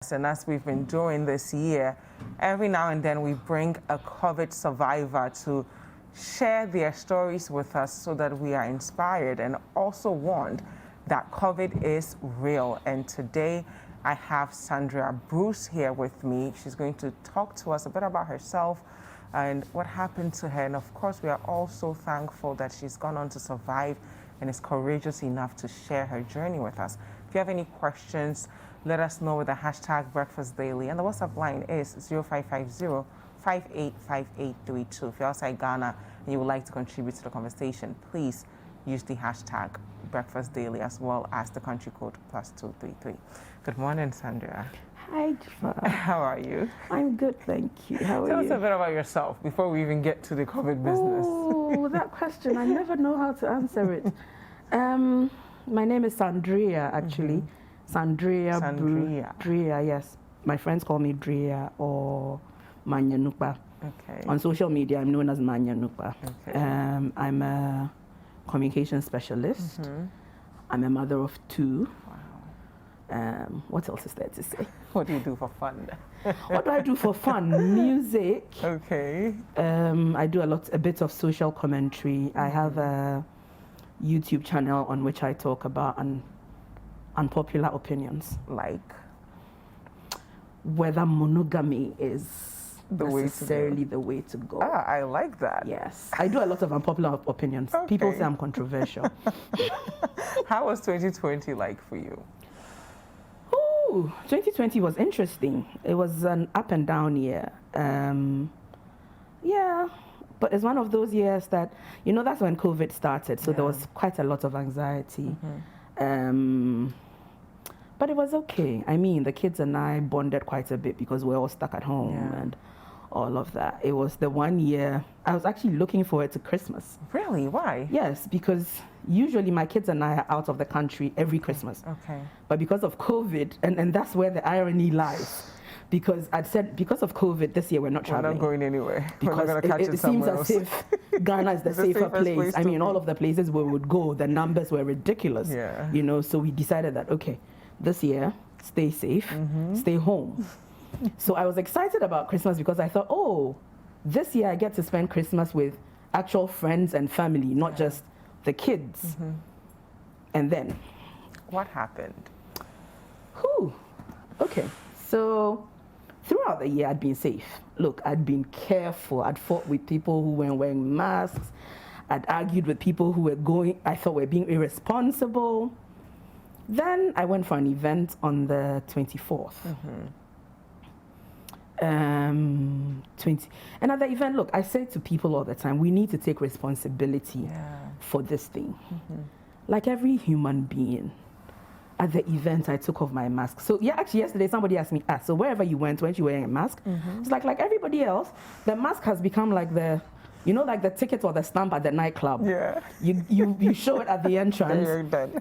And as we've been doing this year, every now and then we bring a COVID survivor to share their stories with us so that we are inspired and also warned that COVID is real. And today I have Sandra Bruce here with me. She's going to talk to us a bit about herself and what happened to her. And of course, we are all so thankful that she's gone on to survive and is courageous enough to share her journey with us. If you have any questions, let us know with the hashtag Breakfast Daily. And the WhatsApp line is 0550-585832. If you're outside Ghana and you would like to contribute to the conversation, please use the hashtag Breakfast Daily as well as the country code +233. Good morning, Sandra. Hi, Jafar. How are you? I'm good, thank you. How are you? Tell us a bit about yourself before we even get to the COVID business. Oh, that question, I never know how to answer it. My name is Sandria, actually. Sandria. Dria, yes. My friends call me Dria or Mannye Nukpa. Okay. On social media, I'm known as Mannye Nukpa. Okay. I'm a communication specialist. I'm a mother of 2. Wow. What else is there to say? What do you do for fun? What do I do for fun? Music. Okay. I do a bit of social commentary. I have a YouTube channel on which I talk about unpopular opinions, Like whether monogamy is necessarily the way to go. Ah, I like that. Yes, I do a lot of unpopular opinions. Okay. People say I'm controversial. How was 2020 like for you? Ooh, 2020 was interesting. It was an up and down year. Yeah, but it's one of those years that, that's when COVID started. So there was quite a lot of anxiety. But it was okay. I mean, the kids and I bonded quite a bit because we're all stuck at home and all of that. It was the one year I was actually looking forward to Christmas. Really? Why? Yes, because usually my kids and I are out of the country every Christmas. Okay. But because of COVID, and that's where the irony lies. Because I'd said, because of COVID, this year we're not traveling. We're not going anywhere. Because we're not going to catch it seems else. as if Ghana is the safer place. I mean, all of the places where we would go, the numbers were ridiculous. Yeah. So we decided that, okay, this year, stay safe, stay home. So I was excited about Christmas because I thought, oh, this year I get to spend Christmas with actual friends and family, not just the kids. And then, what happened? Okay, so throughout the year I'd been safe. Look, I'd been careful. I'd fought with people who weren't wearing masks. I'd argued with people who I thought were being irresponsible. Then I went for an event on the 24th. And at the event, look, I say to people all the time, we need to take responsibility for this thing. Like every human being. At the event, I took off my mask. So actually yesterday somebody asked me, so wherever you went, weren't you wearing a mask? It's like everybody else, the mask has become like the, like the ticket or the stamp at the nightclub. Yeah. You show it at the entrance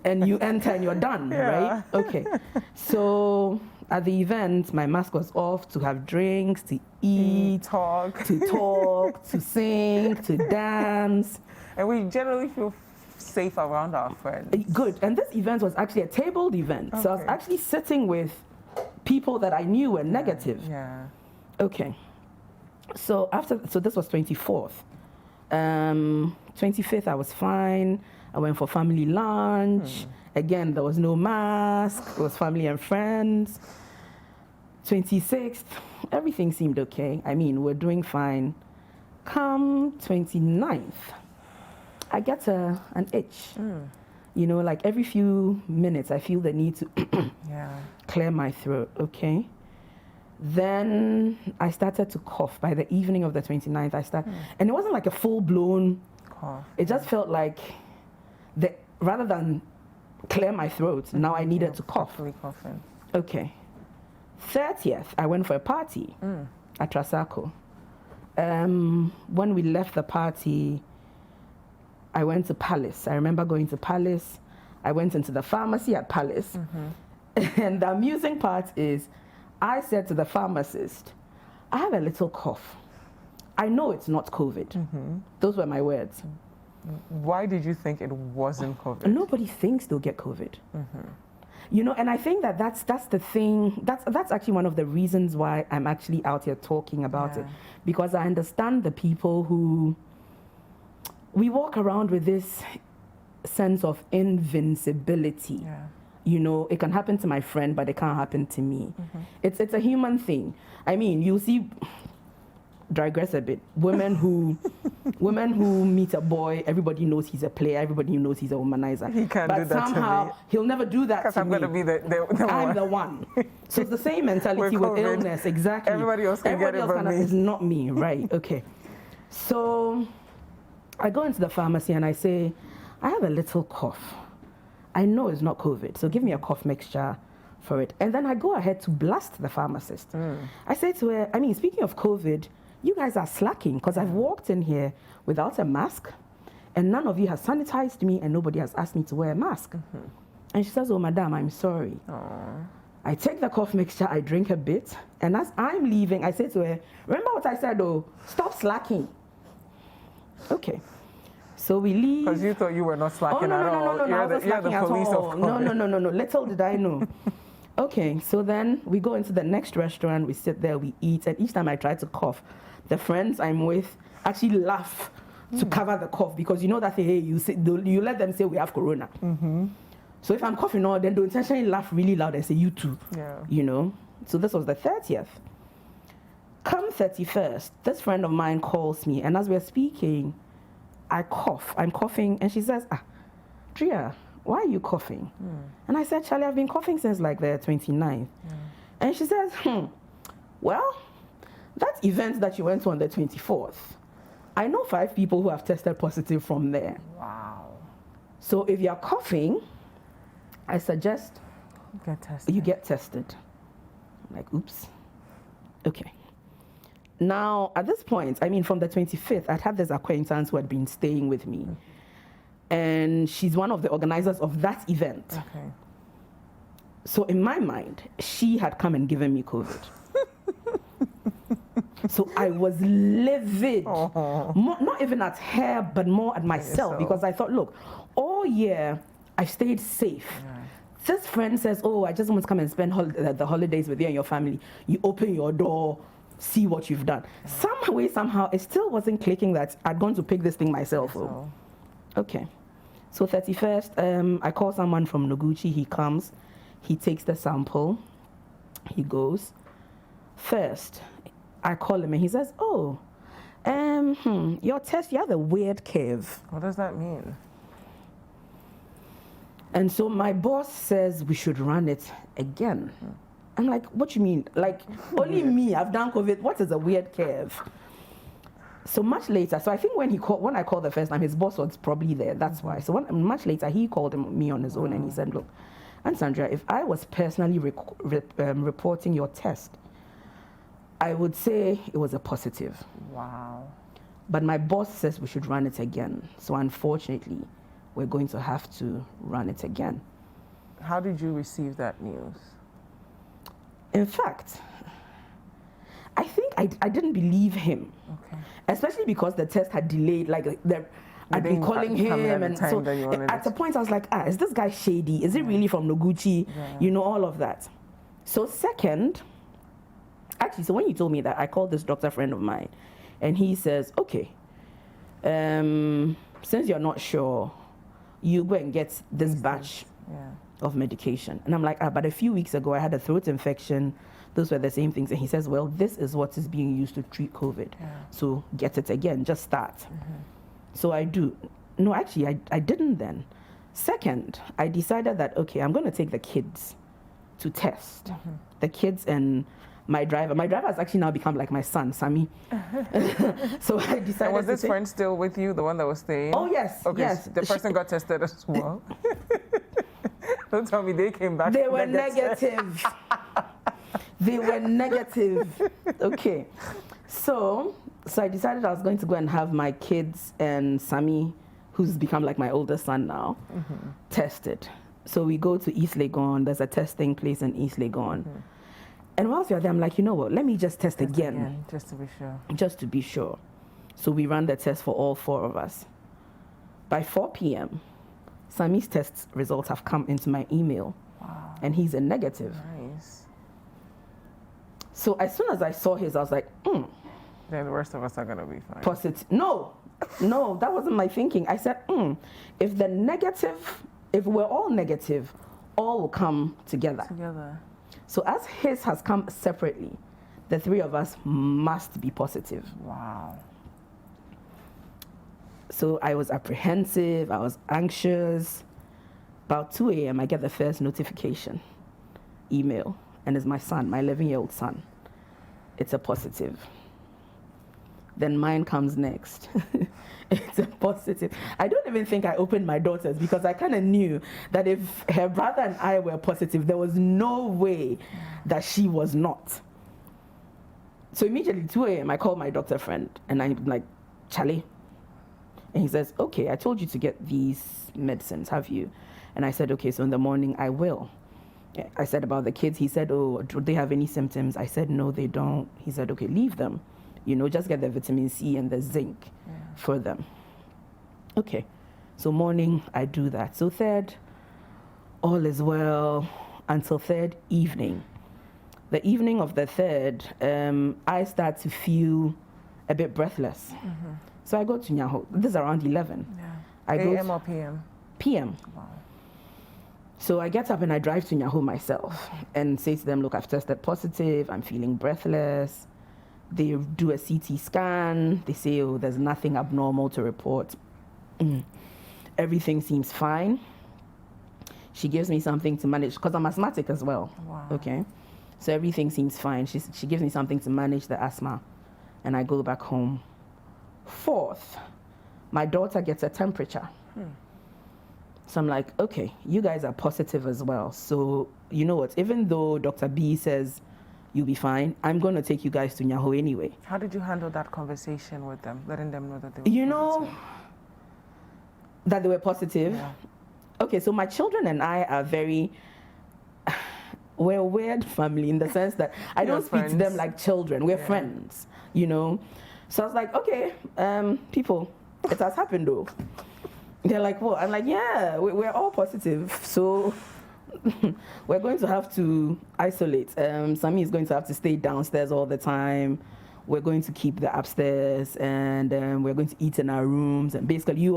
and you enter and you're done, right? Okay. So at the event, my mask was off to have drinks, to eat, to sing, to dance. And we generally feel safe around our friends. Good. And this event was actually a tabled event. So I was actually sitting with people that I knew were negative. Yeah. Okay. So this was 24th. 25th, I was fine. I went for family lunch. Again, there was no mask. It was family and friends. 26th, everything seemed okay. I mean, we're doing fine. Come 29th, I get an itch. Like every few minutes, I feel the need to clear my throat, okay? Then I started to cough. By the evening of the 29th, and it wasn't like a full-blown cough. It just felt like, rather than clear my throat, now I needed to cough. Coughing. Okay. 30th, I went for a party at Trasacco. When we left the party, I went to Palace. I remember going to Palace. I went into the pharmacy at Palace. And the amusing part is, I said to the pharmacist, I have a little cough. I know it's not COVID. Those were my words. Why did you think it wasn't COVID? Nobody thinks they'll get COVID. You know, and I think that's the thing. That's actually one of the reasons why I'm actually out here talking about it, because I understand the people who we walk around with this sense of invincibility. Yeah. You know, it can happen to my friend, but it can't happen to me. It's a human thing. I mean, you see, digress a bit. Women who meet a boy, everybody knows he's a player, everybody knows he's a womanizer. He can't do that somehow to me. He'll never do that to me. Because I'm going to be the I'm one. the one. So it's the same mentality with illness, exactly. Everybody else can get it but me. It's not me, right? Okay. So I go into the pharmacy and I say, I have a little cough. I know it's not COVID, so give me a cough mixture for it. And then I go ahead to blast the pharmacist. I say to her, I mean, speaking of COVID, you guys are slacking because I've walked in here without a mask and none of you has sanitized me and nobody has asked me to wear a mask. And she says, oh, madam, I'm sorry. Aww. I take the cough mixture, I drink a bit, and as I'm leaving, I say to her, remember what I said, oh, stop slacking. Okay. So we leave. Because you thought you were not slacking at all. No, I wasn't slacking at all. No. Little did I know. Okay, so then we go into the next restaurant, we sit there, we eat, and each time I try to cough, the friends I'm with actually laugh to cover the cough because you know that, hey, you let them say we have corona. So if I'm coughing on, then they'll intentionally laugh really loud and say, you too. Yeah. You know? So this was the 30th. Come 31st, this friend of mine calls me, and as we're speaking, I cough. I'm coughing, and she says, Drea, why are you coughing? And I said, Charlie, I've been coughing since like the 29th. And she says, well, that event that you went to on the 24th, I know 5 people who have tested positive from there. Wow. So if you're coughing, I suggest you get tested. I'm like, oops. Okay. Now, at this point, I mean, from the 25th, I'd had this acquaintance who had been staying with me. And she's one of the organizers of that event. Okay. So in my mind, she had come and given me COVID. So I was livid. Not even at her, but more at myself. Because I thought, look, all year, I've stayed safe. This friend says, oh, I just want to come and spend the holidays with you and your family. You open your door, see what you've done. Some way, somehow, it still wasn't clicking that I'd gone to pick this thing myself. Okay. So 31st, I call someone from Noguchi. He comes. He takes the sample. He goes. First, I call him and he says, oh, your test, you have a weird curve. What does that mean? And so my boss says we should run it again. I'm like, what you mean? Like, only me, I've done COVID. What is a weird curve? So much later, so I think when I called the first time, his boss was probably there. That's why. So much later, he called me on his own and he said, look, Aunt Sandra, if I was personally reporting your test, I would say it was a positive. Wow. But my boss says we should run it again. So unfortunately, we're going to have to run it again. How did you receive that news? In fact, I think I didn't believe him. Okay. Especially because the test had delayed, I'd been calling him, and so at the point I was like, is this guy shady? Is it really from Noguchi? You know, all of that. So second, actually, so when you told me that, I called this doctor friend of mine, and he says, okay, since you're not sure, you go and get this batch of medication. And I'm like, but a few weeks ago I had a throat infection. Those were the same things. And he says, well, this is what is being used to treat COVID. So get it again, just start. So I do. No, actually, I didn't then. Second, I decided that, okay, I'm going to take the kids to test. The kids and my driver. My driver has actually now become like my son, Sammy. So I decided. And was this friend still with you, the one that was staying? Oh, yes. Okay, yes. So the person got tested as well. Don't tell me they came back. They were negative. They were negative. Okay. So I decided I was going to go and have my kids and Sammy, who's become like my older son now, tested. So we go to East Legon. There's a testing place in East Legon. And whilst you're there, I'm like, you know what? Let me just test again. Just to be sure. Just to be sure. So we ran the test for all 4 of us. By 4 p.m., Sammy's test results have come into my email. Wow. and he's a negative. Nice. So as soon as I saw his, I was like, Then the rest of us are going to be fine. positive. No, that wasn't my thinking. I said, if we're all negative, all will come together. So as his has come separately, the three of us must be positive. Wow. So I was apprehensive, I was anxious. About 2 a.m., I get the first notification, email, and it's my son, my 11-year-old son. It's a positive. Then mine comes next. It's a positive. I don't even think I opened my daughter's because I kind of knew that if her brother and I were positive, there was no way that she was not. So immediately, 2 a.m., I called my doctor friend, and I'm like, Charlie. And he says, okay, I told you to get these medicines, have you? And I said, okay, so in the morning I will. I said about the kids, he said, oh, do they have any symptoms? I said, no, they don't. He said, okay, leave them. Just get the vitamin C and the zinc for them. Okay, so morning I do that. So third, all is well until third evening. The evening of the third, I start to feel a bit breathless. So I go to Nyaho. This is around 11. I go AM or PM? PM. Wow. So I get up and I drive to Nyaho myself and say to them, look, I've tested positive. I'm feeling breathless. They do a CT scan. They say, oh, there's nothing abnormal to report. Everything seems fine. She gives me something to manage because I'm asthmatic as well. Wow. Okay. So everything seems fine. She gives me something to manage the asthma, and I go back home. Fourth, my daughter gets a temperature. So I'm like, okay, you guys are positive as well. So you know what? Even though Dr. B says you'll be fine, I'm going to take you guys to Nyaho anyway. How did you handle that conversation with them, letting them know that they were positive? That they were positive? Yeah. Okay, so my children and I are we're a weird family in the sense that I don't speak to them like children. We're friends, So I was like, okay, people, it has happened though. They're like, what? I'm like, yeah, we're all positive. So we're going to have to isolate. Sammy is going to have to stay downstairs all the time. We're going to keep the upstairs, and we're going to eat in our rooms. And basically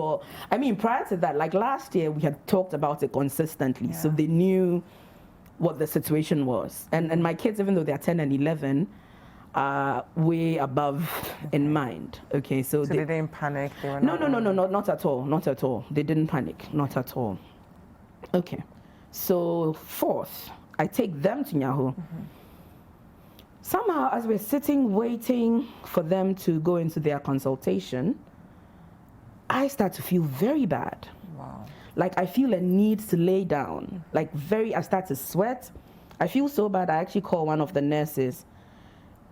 prior to that, like last year, we had talked about it consistently. So they knew what the situation was. And my kids, even though they're 10 and 11, are way above in mind. Okay, so they didn't panic? They were no, not at all. Not at all. They didn't panic. Not at all. Okay. So fourth, I take them to Nyaho. Somehow, as we're sitting waiting for them to go into their consultation, I start to feel very bad. Wow. Like I feel a need to lay down. I start to sweat. I feel so bad. I actually call one of the nurses,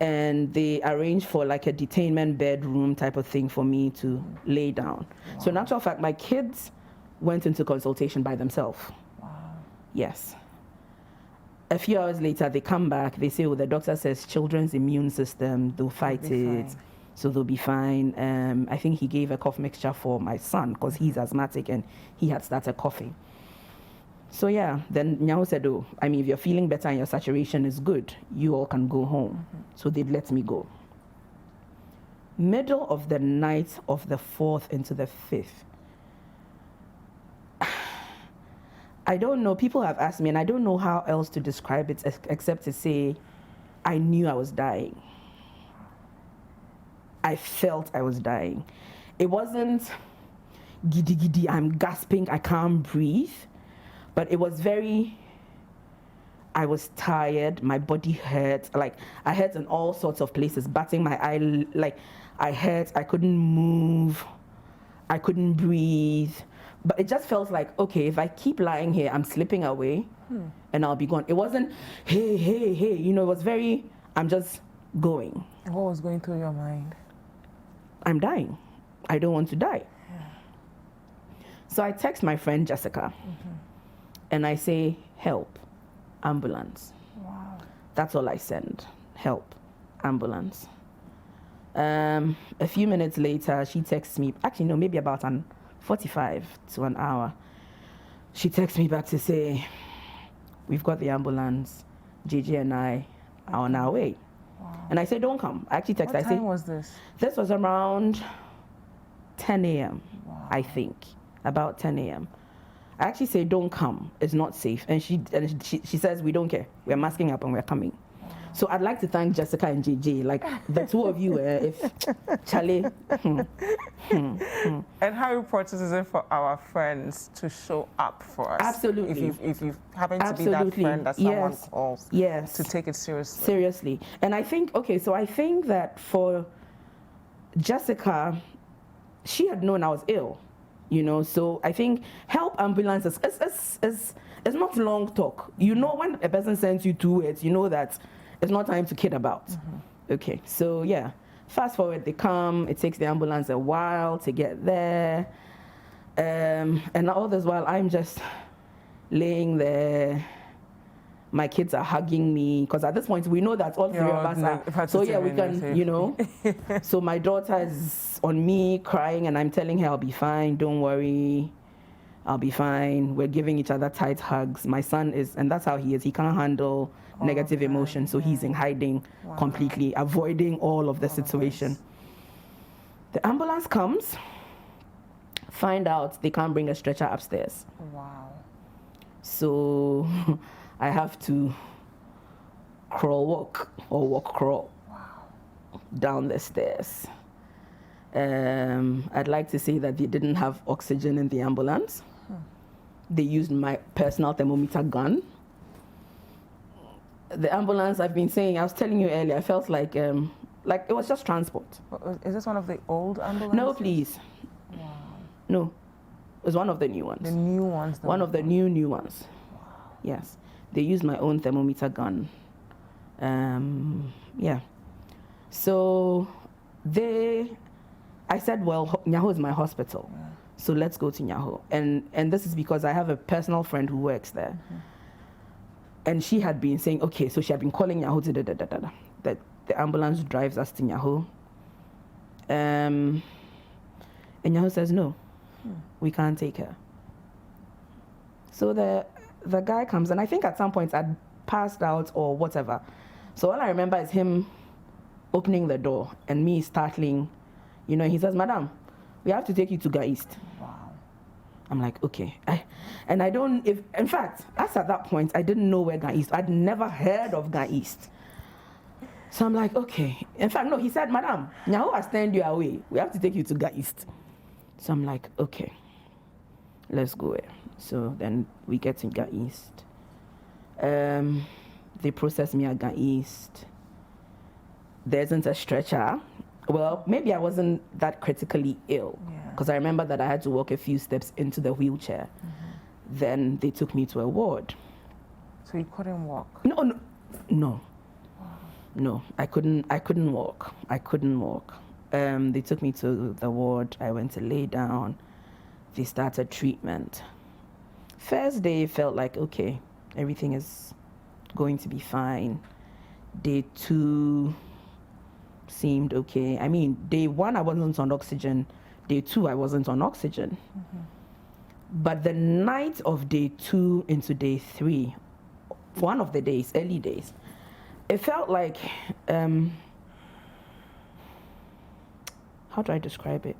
and they arrange for like a detainment bedroom type of thing for me to lay down. Wow. So in actual fact, my kids went into consultation by themselves. Wow. Yes. A few hours later, they come back. They say, the doctor says children's immune system, they'll fight it. Fine. So they'll be fine. I think he gave a cough mixture for my son because he's asthmatic and he had started coughing. So yeah, then Nyaho said, if you're feeling better and your saturation is good, you all can go home. So they'd let me go. Middle of the night of the 4th into the 5th. I don't know, people have asked me, and I don't know how else to describe it except to say, I knew I was dying. I felt I was dying. It wasn't giddy giddy, I'm gasping, I can't breathe. But it was I was tired, my body hurt, I hurt in all sorts of places, batting my eye, I hurt, I couldn't move, I couldn't breathe. But it just felt like, okay, if I keep lying here, I'm slipping away and I'll be gone. It wasn't, hey, it was I'm just going. What was going through your mind? I'm dying. I don't want to die. Yeah. So I text my friend Jessica and I say, help, ambulance. Wow. That's all I send, help, ambulance. A few minutes later, she texts me, actually no, maybe about 45 to an hour. She texts me back to say, we've got the ambulance. JJ and I are on our way. Wow. And I said, don't come. I actually texted. What time was this? This was around 10 a.m., Wow. I think. About 10 a.m. I actually say, don't come. It's not safe. And she says, we don't care. We're masking up and we're coming. So I'd like to thank Jessica and JJ, like the two of you, if Charlie. And how important is it for our friends to show up for us? Absolutely. If you happen to be that friend that someone calls, yes, to take it seriously. Seriously. And I think, so I think that for Jessica, she had known I was ill, so I think help ambulance is not long talk. When a person sends you 2 words, that it's not time to kid about. Okay, so yeah, fast forward, they come, it takes the ambulance a while to get there. And all this while, I'm just laying there. My kids are hugging me, because at this point, we know that all three of us are. So yeah, we can, So my daughter is on me crying, and I'm telling her, I'll be fine, don't worry. I'll be fine. We're giving each other tight hugs. My son is, and that's how he is. He can't handle negative emotion, so he's in hiding completely, avoiding all of the situation. The ambulance comes, find out they can't bring a stretcher upstairs. Wow. So I have to crawl down the stairs. I'd like to say that they didn't have oxygen in the ambulance. They used my personal thermometer gun. The ambulance, I've been saying, I was telling you earlier, I felt like it was just transport. Is this one of the old ambulances? No, please. Wow. No, it was one of the new ones. The new ones? One of the new ones. Wow. Yes. They used my own thermometer gun. Yeah. So I said, well, Nyaho is my hospital. Yeah. So let's go to Nyaho. And this is because I have a personal friend who works there. And she had been saying, so she had been calling Nyaho that the ambulance drives us to Nyaho. And Nyaho says, no, we can't take her. So the guy comes, and I think at some point I'd passed out or whatever. So all I remember is him opening the door and me startling. He says, Madam, we have to take you to Ga East. Wow. I'm like, okay. In fact, as at that point, I didn't know where Ga East. I'd never heard of Ga East. So I'm like, okay. In fact, no, he said, Madam, Nyaho has turned you away. We have to take you to Ga East. So I'm like, okay, let's go. So then we get to Ga East. They process me at Ga East. There isn't a stretcher. Well, maybe I wasn't that critically ill, because I remember that I had to walk a few steps into the wheelchair. Then they took me to a ward. So you couldn't walk? No. No, I couldn't walk. They took me to the ward. I went to lay down. They started treatment. First day felt like, okay, everything is going to be fine. Day 2 seemed okay. I mean, day 1 I wasn't on oxygen. Day 2 I wasn't on oxygen. But the night of day 2 into day 3, one of the days, early days, it felt like, how do I describe it?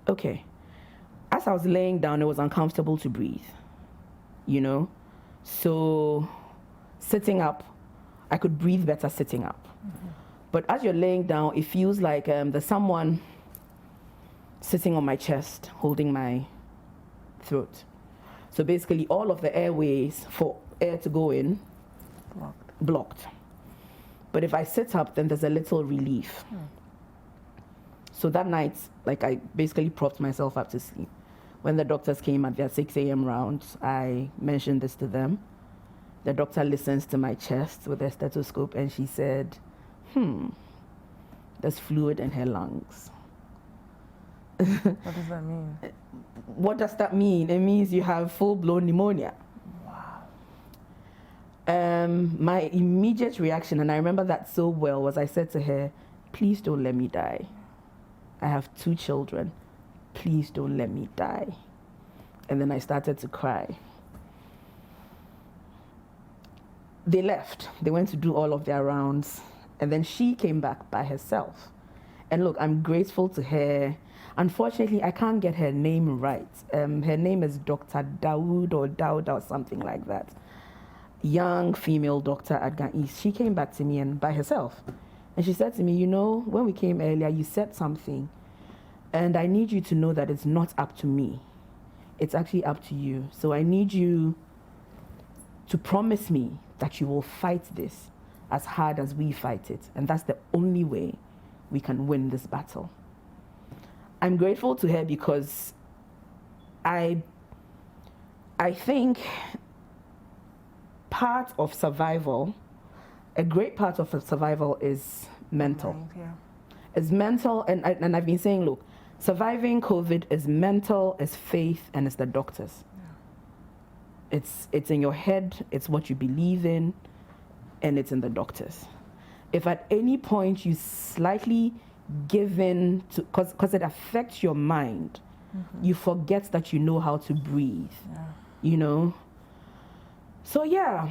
Okay. As I was laying down, it was uncomfortable to breathe, So sitting up, I could breathe better sitting up. But as you're laying down, it feels like there's someone sitting on my chest, holding my throat. So basically, all of the airways for air to go in, blocked. But if I sit up, then there's a little relief. So that night, I basically propped myself up to sleep. When the doctors came at their 6 a.m. rounds, I mentioned this to them. The doctor listens to my chest with a stethoscope, and she said, there's fluid in her lungs. What does that mean? What does that mean? It means you have full-blown pneumonia. Wow. My immediate reaction, and I remember that so well, was I said to her, please don't let me die. I have 2 children. Please don't let me die. And then I started to cry. they left. They went to do all of their rounds, and then she came back by herself. And look, I'm grateful to her. Unfortunately, I can't get her name right. Her name is Dr. Dawood or Dowd or something like that. Young female doctor at Ghanaian East. She came back to me and by herself. And she said to me, you know, when we came earlier, you said something. And I need you to know that it's not up to me. It's actually up to you. So I need you to promise me that you will fight this as hard as we fight it. And that's the only way we can win this battle. I'm grateful to her because I think part of survival, a great part of survival is mental. Mind, yeah. It's mental, and I've been saying, look, surviving COVID is mental, it's faith, and it's the doctors. Yeah. It's in your head, it's what you believe in, and it's in the doctors. If at any point you slightly give in to, because it affects your mind, you forget that you know how to breathe, you know? So yeah,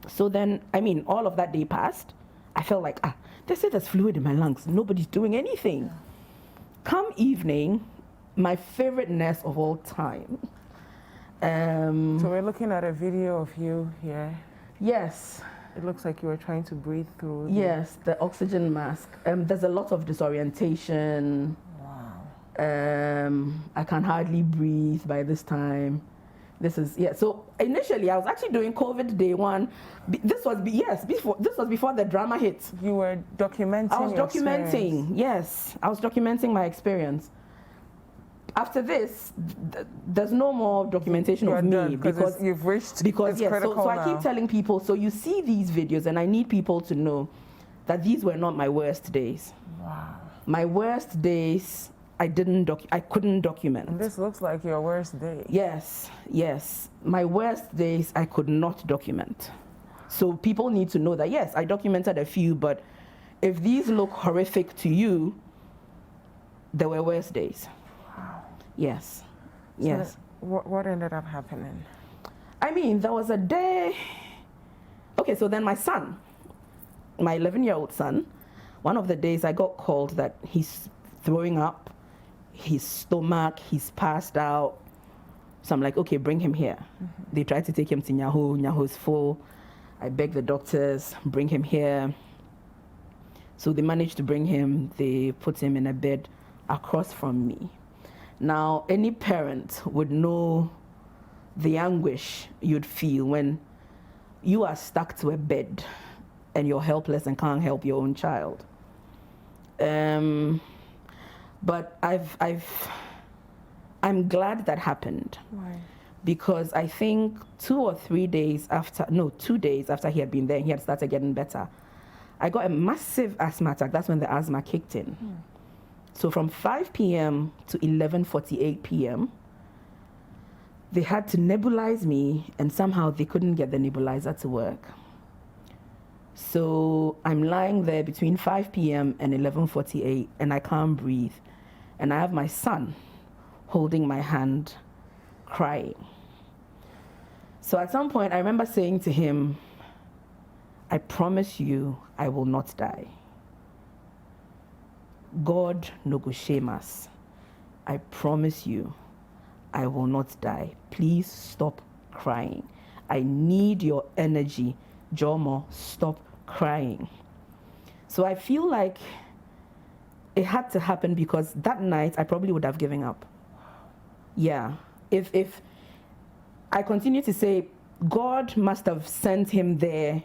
so then, I mean, all of that day passed. I felt like, they said there's fluid in my lungs. Nobody's doing anything. Yeah. Come evening, my favorite nurse of all time. So we're looking at a video of you here. Yes. It looks like you were trying to breathe through. Yes, the oxygen mask. There's a lot of disorientation. Wow. I can hardly breathe by this time. This is, yeah. So initially, I was actually doing COVID day one. This was before the drama hit. You were documenting. I was documenting. Yes, I was documenting my experience. After this, there's no more documentation of me because you've reached. Because yes, so I keep telling people. So you see these videos, and I need people to know that these were not my worst days. Wow. My worst days, I couldn't document. And this looks like your worst day. Yes, yes. My worst days, I could not document. So people need to know that, yes, I documented a few, but if these look horrific to you, there were worse days. Wow. Yes, so yes. What ended up happening? I mean, there was a day. Okay, so then my son, my 11-year-old son, one of the days I got called that he's throwing up, his stomach, he's passed out. So I'm like, okay, bring him here. They tried to take him to Nyaho. Nyaho's full. I begged the doctors, bring him here. So they managed to bring him. They put him in a bed across from me. Now, any parent would know the anguish you'd feel when you are stuck to a bed and you're helpless and can't help your own child. But I'm glad that happened. Why? Because I think 2 days after he had been there, he had started getting better. I got a massive asthma attack. That's when the asthma kicked in. So from 5 p.m. to 11:48 p.m., they had to nebulize me, and somehow they couldn't get the nebulizer to work. So I'm lying there between 5 p.m. and 11:48, and I can't breathe. And I have my son holding my hand, crying. So at some point, I remember saying to him, I promise you, I will not die. God no go shame us. I promise you, I will not die. Please stop crying. I need your energy. Jomo, stop crying. So I feel like it had to happen because that night I probably would have given up. Yeah. If I continue to say, God must have sent him there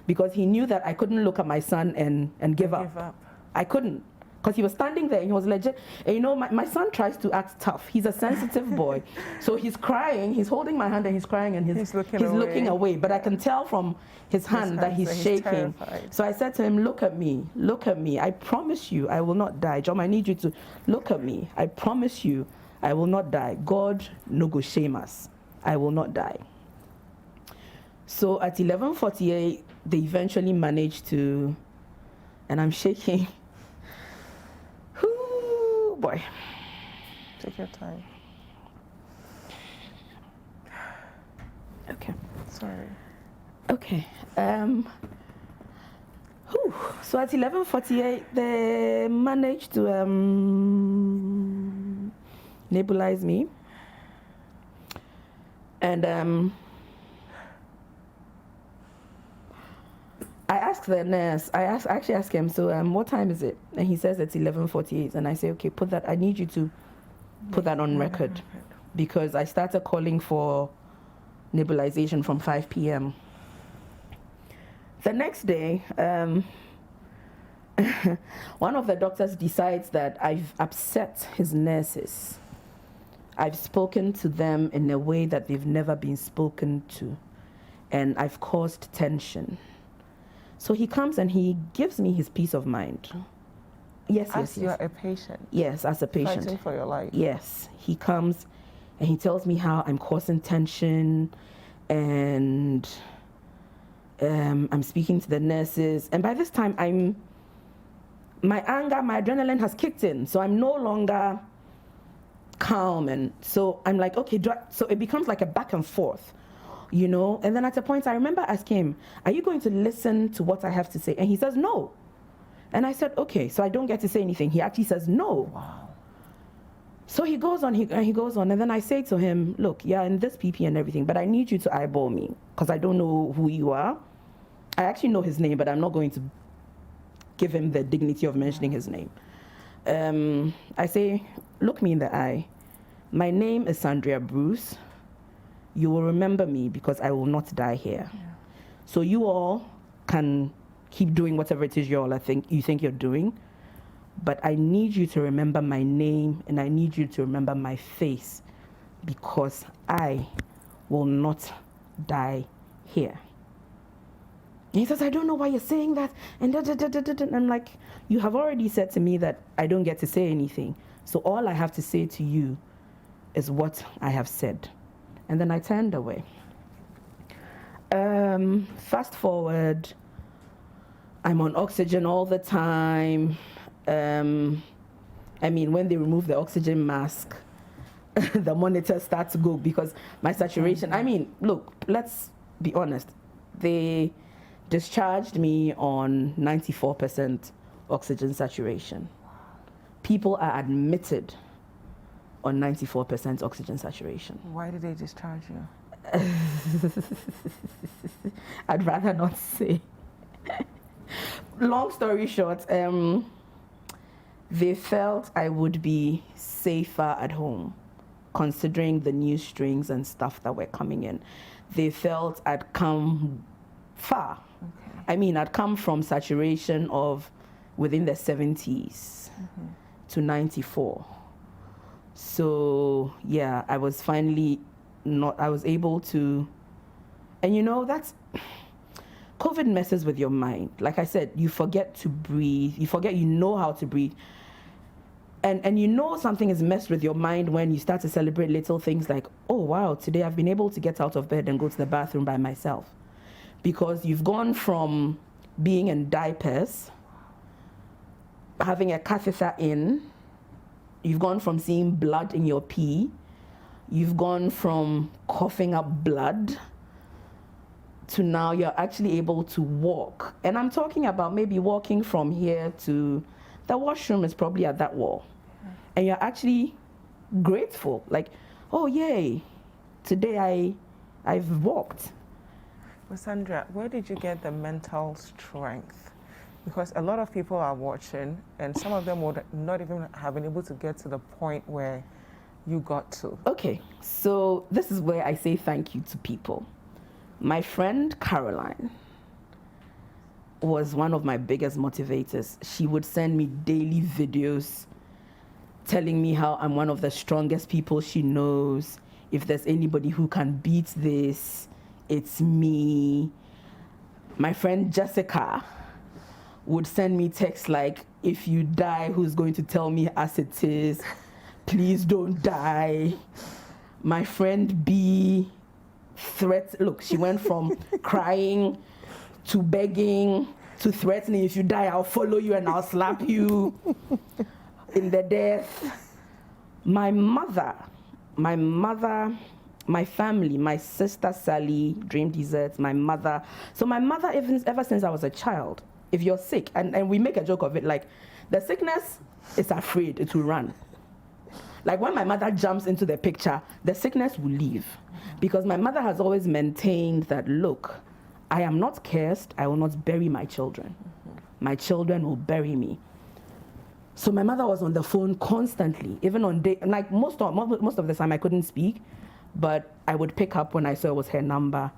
because he knew that I couldn't look at my son and give up. I couldn't. Because he was standing there and he was legit. And you know, my son tries to act tough. He's a sensitive boy. So he's crying, he's holding my hand and he's crying and he's looking away. But I can tell from his hand that he's shaking. Terrified. So I said to him, look at me. I promise you, I will not die. John, I need you to look at me. I promise you, I will not die. God no go shame us. I will not die. So at 11:48, they eventually managed to, and I'm shaking. Boy. Take your time. Okay. Sorry. Okay. So at 11:48, they managed to nebulize me, and I asked the nurse. I actually asked him. So what time is it? And he says it's 11:48. And I say, okay, put that. I need you to put that on record, because I started calling for nebulization from 5 p.m. The next day, one of the doctors decides that I've upset his nurses. I've spoken to them in a way that they've never been spoken to, and I've caused tension. So he comes and he gives me his peace of mind. Yes. You're a patient. Yes, as a patient. Fighting for your life. Yes, he comes and he tells me how I'm causing tension, and I'm speaking to the nurses, and by this time my anger, my adrenaline has kicked in, so I'm no longer calm, and so I'm like, okay, so it becomes like a back and forth, and then at a point I remember asking him, are you going to listen to what I have to say? And he says no, and I said, okay, so I don't get to say anything. He actually says no. Wow. So he goes on, he goes on, and then I say to him, look, yeah, in this PP and everything, but I need you to eyeball me, because I don't know who you are. I actually know his name, but I'm not going to give him the dignity of mentioning his name. I say, look me in the eye. My name is Sandria Bruce. You will remember me because I will not die here. Yeah. So you all can keep doing whatever it is you think you're doing, but I need you to remember my name, and I need you to remember my face, because I will not die here. And he says, I don't know why you're saying that, and I'm like, you have already said to me that I don't get to say anything, so all I have to say to you is what I have said. And then I turned away. Fast forward, I'm on oxygen all the time. When they remove the oxygen mask, the monitor starts to go, because my saturation, look, let's be honest, they discharged me on 94% oxygen saturation. People are admitted on 94% oxygen saturation. Why did they discharge you? I'd rather not say. Long story short, they felt I would be safer at home, considering the new strains and stuff that were coming in. They felt I'd come far. Okay. I'd come from saturation of within the 70s to 94. So yeah, I was able to, and that's, COVID messes with your mind. Like I said, you forget to breathe, you forget you know how to breathe. And something is messed with your mind when you start to celebrate little things like, oh wow, today I've been able to get out of bed and go to the bathroom by myself. Because you've gone from being in diapers, having a catheter in, you've gone from seeing blood in your pee, you've gone from coughing up blood, to now you're actually able to walk. And I'm talking about maybe walking from here to the washroom is probably at that wall. And you're actually grateful, like, oh yay, today I've walked. Well, Sandra, where did you get the mental strength? Because a lot of people are watching, and some of them would not even have been able to get to the point where you got to. Okay, so this is where I say thank you to people. My friend Caroline was one of my biggest motivators. She would send me daily videos telling me how I'm one of the strongest people she knows. If there's anybody who can beat this, it's me. My friend Jessica would send me texts like, if you die, who's going to tell me as it is? Please don't die. My friend B, look, she went from crying to begging to threatening, if you die, I'll follow you and I'll slap you in the death. My mother my family, my sister Sally, Dream Desserts, my mother. So my mother, even ever since I was a child, if you're sick, and we make a joke of it, like the sickness is afraid, it will run. Like when my mother jumps into the picture, the sickness will leave. Because my mother has always maintained that, look, I am not cursed, I will not bury my children. My children will bury me. So my mother was on the phone constantly, even on day, like most of the time I couldn't speak, but I would pick up when I saw it was her number.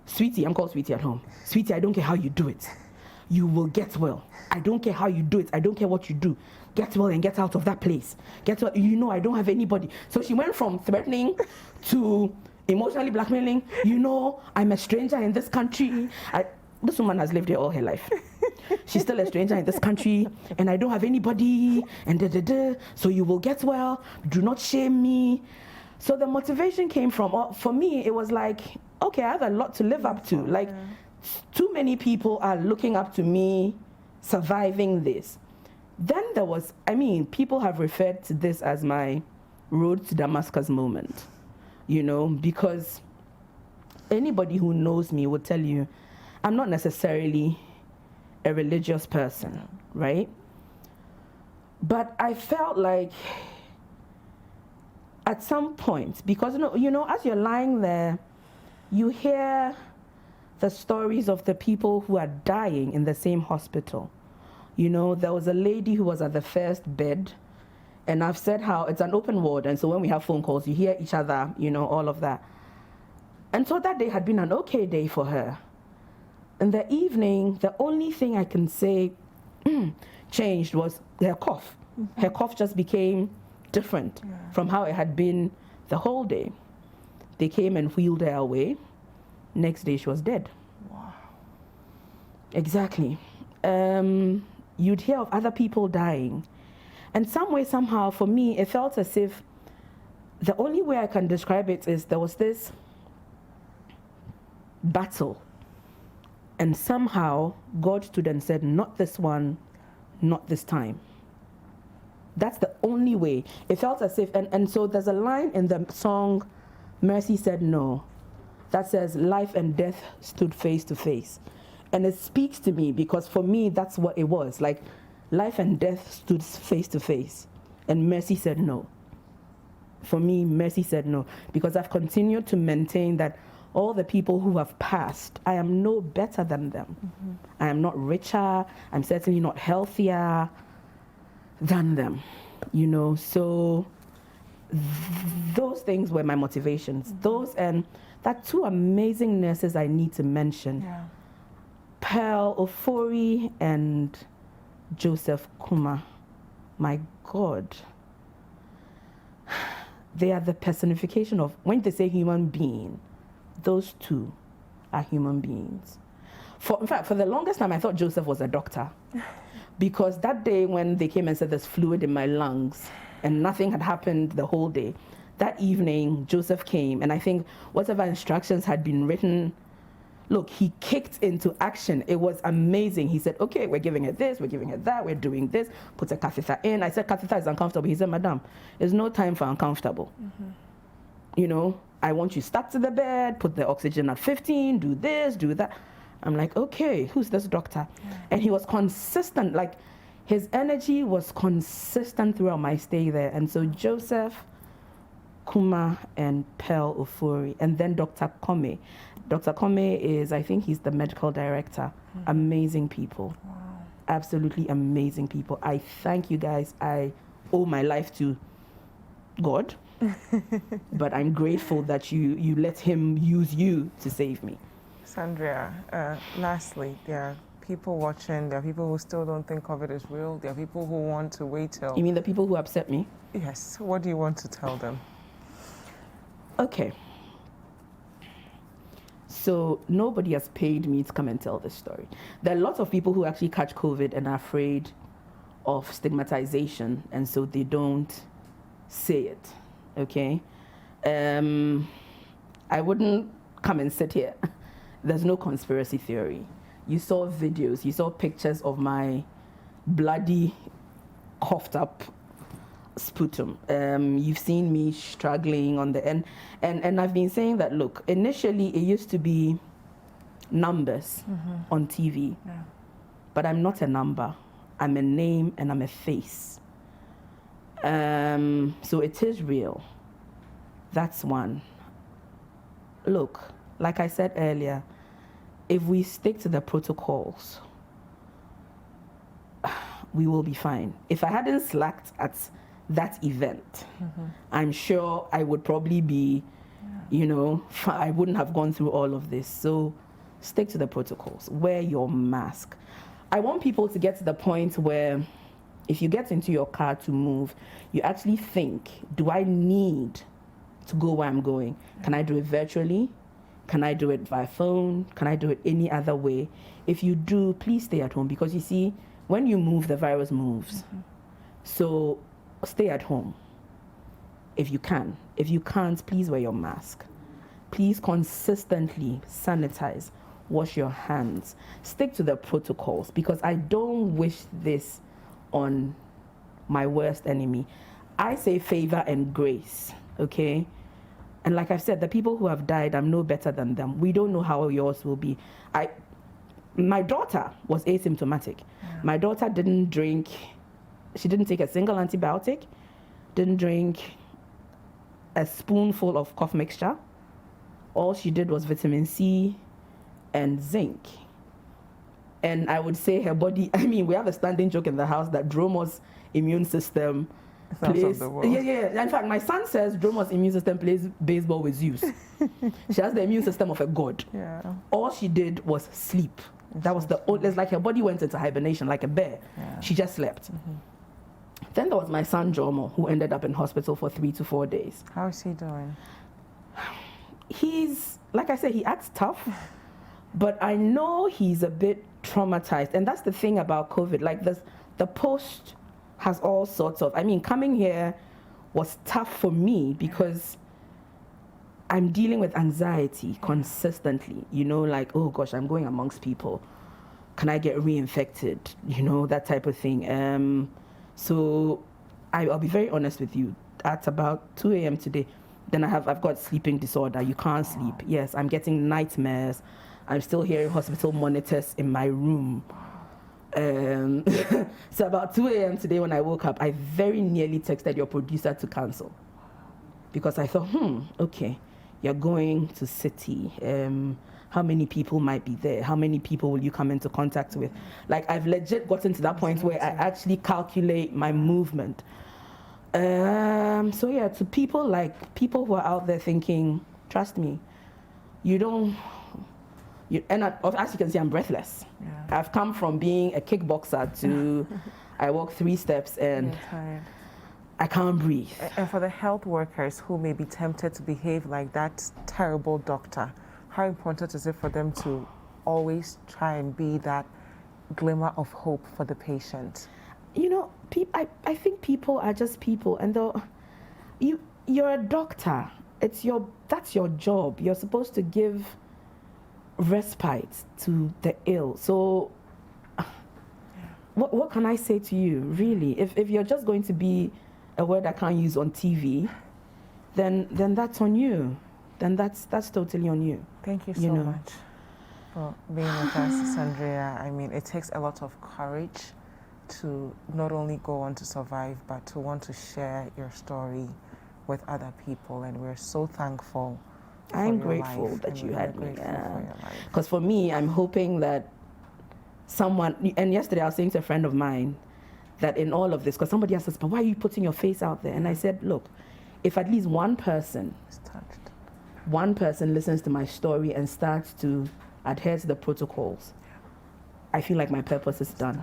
Sweetie, I'm called Sweetie at home. Sweetie, I don't care how you do it. You will get well. I don't care how you do it. I don't care what you do. Get well and get out of that place. Get well. You know I don't have anybody. So she went from threatening to emotionally blackmailing. You know, I'm a stranger in this country. This woman has lived here all her life. She's still a stranger in this country, and I don't have anybody, and da-da-da. So you will get well. Do not shame me. So the motivation came from, for me, it was like, okay, I have a lot to live up to. Like, too many people are looking up to me surviving this. Then there was, people have referred to this as my road to Damascus moment, you know, because anybody who knows me would tell you I'm not necessarily a religious person, right? But I felt like at some point, because you know, as you're lying there, you hear the stories of the people who are dying in the same hospital. You know, there was a lady who was at the first bed, and I've said how it's an open ward, and so when we have phone calls, you hear each other, you know, all of that. And so that day had been an okay day for her. In the evening, the only thing I can say changed was her cough. Her cough just became different from how it had been the whole day. They came and wheeled her away. Next day, she was dead. Wow. Exactly. You'd hear of other people dying. And some way, somehow, for me, it felt as if the only way I can describe it is there was this battle. And somehow, God stood and said, not this one, not this time. That's the only way. It felt as if, and so there's a line in the song, Mercy Said No, that says, life and death stood face to face. And it speaks to me because for me, that's what it was. Like, life and death stood face to face. And mercy said no. For me, mercy said no. Because I've continued to maintain that all the people who have passed, I am no better than them. I am not richer. I'm certainly not healthier than them. You know, so those things were my motivations. Those and that two amazing nurses I need to mention. Pearl Ofori and Joseph Kuma. My God. They are the personification of, when they say human being, those two are human beings. In fact, for the longest time, I thought Joseph was a doctor. Because that day when they came and said there's fluid in my lungs and nothing had happened the whole day, that evening, Joseph came, and I think whatever instructions had been written, look, he kicked into action. It was amazing. He said, okay, we're giving her this, we're giving her that, we're doing this, put a catheter in. I said, catheter is uncomfortable. He said, madam, there's no time for uncomfortable. You know, I want you stuck to the bed, put the oxygen at 15, do this, do that. I'm like, okay, who's this doctor? And he was consistent, like his energy was consistent throughout my stay there. And so Joseph, Kuma, and Pearl Ofori, and then Dr. Kome. Dr. Kome is, I think he's the medical director. Amazing people. Wow. Absolutely amazing people. I thank you guys. I owe my life to God, but I'm grateful that you let him use you to save me. Sandria, lastly, there are people watching, there are people who still don't think COVID is real, there are people who want to wait till... You mean the people who upset me? Yes. What do you want to tell them? Okay. So nobody has paid me to come and tell this story. There are lots of people who actually catch COVID and are afraid of stigmatization, and so they don't say it, okay? I wouldn't come and sit here. There's no conspiracy theory. You saw videos, you saw pictures of my bloody, coughed up sputum. You've seen me struggling on the end, and I've been saying that, look, initially it used to be numbers on TV, but I'm not a number. I'm a name and I'm a face. So it is real. That's one. Look, like I said earlier, if we stick to the protocols, we will be fine. If I hadn't slacked at that event, I'm sure I would probably be, I wouldn't have gone through all of this. So stick to the protocols. Wear your mask. I want people to get to the point where if you get into your car to move, you actually think, do I need to go where I'm going? Can I do it virtually? Can I do it via phone? Can I do it any other way? If you do, please stay at home, because you see, when you move, the virus moves. So stay at home if you can. If you can't, please wear your mask. Please consistently sanitize, wash your hands, stick to the protocols, because I don't wish this on my worst enemy. I say favor and grace, okay? And like I've said, the people who have died, I'm no better than them. We don't know how yours will be. My daughter was asymptomatic. My daughter didn't drink, she didn't take a single antibiotic, didn't drink a spoonful of cough mixture. All she did was vitamin C and zinc. And I would say her body, we have a standing joke in the house that Dromo's immune system plays. Yeah. In fact, my son says Dromo's immune system plays baseball with Zeus. She has the immune system of a god. Yeah. All she did was sleep. That was it's like her body went into hibernation like a bear. Yeah. She just slept. Then there was my son Jomo, who ended up in hospital for 3 to 4 days. How is he doing? He's, like I said, he acts tough, but I know he's a bit traumatized. And that's the thing about COVID. Like the post has all sorts of, coming here was tough for me because I'm dealing with anxiety consistently, like, oh gosh, I'm going amongst people. Can I get reinfected? That type of thing. So I'll be very honest with you. At about 2 a.m. today, then I've got sleeping disorder. You can't sleep. Yes, I'm getting nightmares. I'm still hearing hospital monitors in my room. So about 2 a.m. today when I woke up, I very nearly texted your producer to cancel. Because I thought, okay, you're going to city. How many people might be there? How many people will you come into contact with? Like, I've legit gotten to that point where I actually calculate my movement. So yeah, to people who are out there thinking, trust me, as you can see, I'm breathless. Yeah. I've come from being a kickboxer to I walk 3 steps and I can't breathe. And for the health workers who may be tempted to behave like that terrible doctor, how important is it for them to always try and be that glimmer of hope for the patient? I think people are just people, and you're a doctor. That's your job. You're supposed to give respite to the ill. So what can I say to you, really? If you're just going to be a word I can't use on TV, then that's on you. Then that's totally on you. Thank you so much for being with us, Sandria. It takes a lot of courage to not only go on to survive, but to want to share your story with other people. And we're so thankful. I'm grateful that you had me. Because for me, I'm hoping that someone, and yesterday I was saying to a friend of mine that in all of this, because somebody asked us, but why are you putting your face out there? And I said, look, if at least one person listens to my story and starts to adhere to the protocols, I feel like my purpose is done.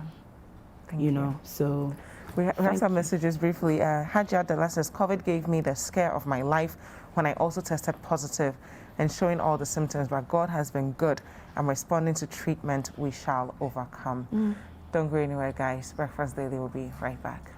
Thank you. So we have some messages briefly. Hajia Dela says, COVID gave me the scare of my life when I also tested positive and showing all the symptoms, but God has been good. I'm responding to treatment. We shall overcome. Don't go anywhere, guys. Breakfast Daily will be right back.